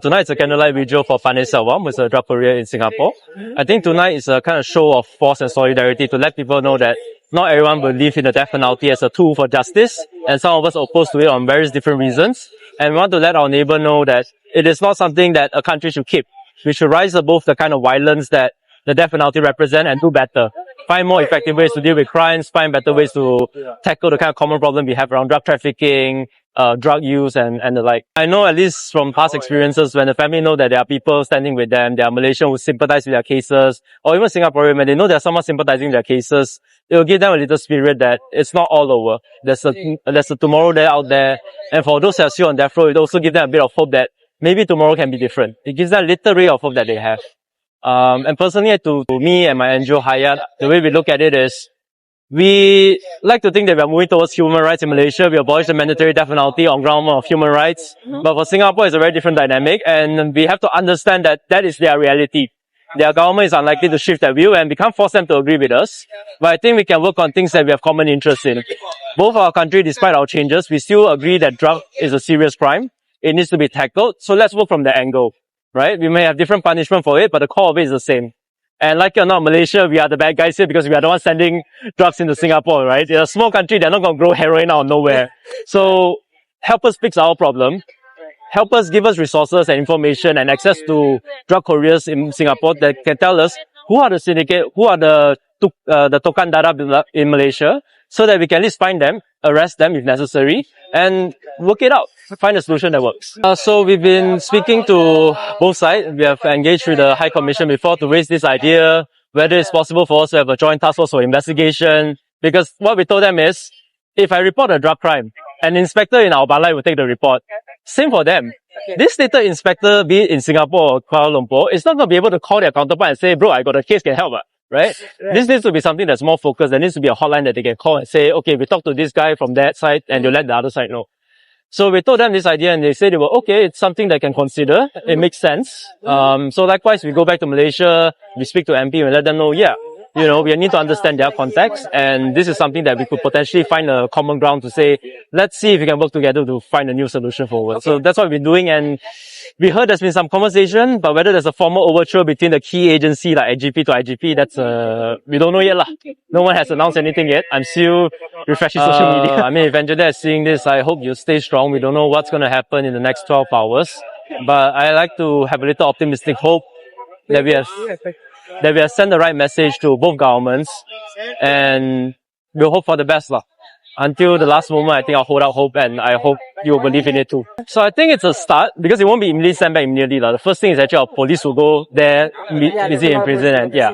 Tonight's a candlelight vigil for Pannir Selvam, which is a drug courier in Singapore. I think tonight is a kind of show of force and solidarity to let people know that not everyone believes in the death penalty as a tool for justice, and some of us are opposed to it on various different reasons. And we want to let our neighbor know that it is not something that a country should keep. We should rise above the kind of violence that the death penalty represents and do better. Find more effective ways to deal with crimes, find better ways to tackle the kind of common problem we have around drug trafficking, drug use and the like. I know at least from past experiences, when the family know that there are people standing with them, there are Malaysians who sympathize with their cases, or even Singaporeans, when they know there's someone sympathizing with their cases, it will give them a little spirit that it's not all over. There's a tomorrow there out there. And for those that are still on death row, it also gives them a bit of hope that maybe tomorrow can be different. It gives them a little ray of hope that they have. And personally, to me and my NGO Hayat, the way we look at it is, we like to think that we are moving towards human rights in Malaysia. We abolish the mandatory death penalty on ground of human rights. But for Singapore, it's a very different dynamic, and we have to understand that that is their reality. Their government is unlikely to shift that view, and we can't force them to agree with us. But I think we can work on things that we have common interest in. Both our country, despite our changes, we still agree that drug is a serious crime. It needs to be tackled. So let's work from that angle, right? We may have different punishment for it, but the core of it is the same. And like it or not, Malaysia, we are the bad guys here because we are the ones sending drugs into Singapore, right? It's a small country, they're not going to grow heroin out of nowhere. So help us fix our problem. Help us, give us resources and information and access to drug couriers in Singapore that can tell us who are the syndicate, who are the Tokan Darab in Malaysia, so that we can at least find them, arrest them if necessary, and work it out. Find a solution that works. So we've been speaking to both sides. We have engaged with the High Commission before to raise this idea, whether it's possible for us to have a joint task force for investigation. Because what we told them is, if I report a drug crime, an inspector in our balai will take the report. Same for them. This stated inspector, be it in Singapore or Kuala Lumpur, is not going to be able to call their counterpart and say, bro, I got a case, can help, right? This needs to be something that's more focused. There needs to be a hotline that they can call and say, okay, we talked to this guy from that side, and they'll let the other side know. So we told them this idea and they said they were, okay, it's something they can consider. It makes sense. So likewise, we go back to Malaysia, we speak to MP and let them know, yeah, you know, we need to understand their context, and this is something that we could potentially find a common ground to say, let's see if we can work together to find a new solution forward. Okay. So that's what we're doing, and we heard there's been some conversation, but whether there's a formal overture between the key agency like IGP to IGP, that's we don't know yet lah. No one has announced anything yet. I'm still refreshing social media. I mean, if Angela is seeing this, I hope you stay strong. We don't know what's going to happen in the next 12 hours, but I like to have a little optimistic hope that we have sent the right message to both governments, and we'll hope for the best lah. Until the last moment, I think I'll hold out hope, and I hope you will believe in it too. So I think it's a start, because it won't be immediately sent back immediately lah. The first thing is actually our police will go there, visit in prison, and yeah.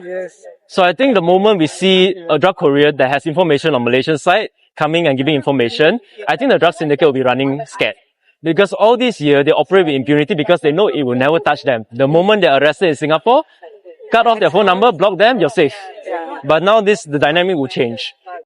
So I think the moment we see a drug courier that has information on Malaysian side coming and giving information, I think the drug syndicate will be running scared. Because all these years, they operate with impunity because they know it will never touch them. The moment they're arrested in Singapore, cut off their phone number, block them, you're safe. But now the dynamic will change.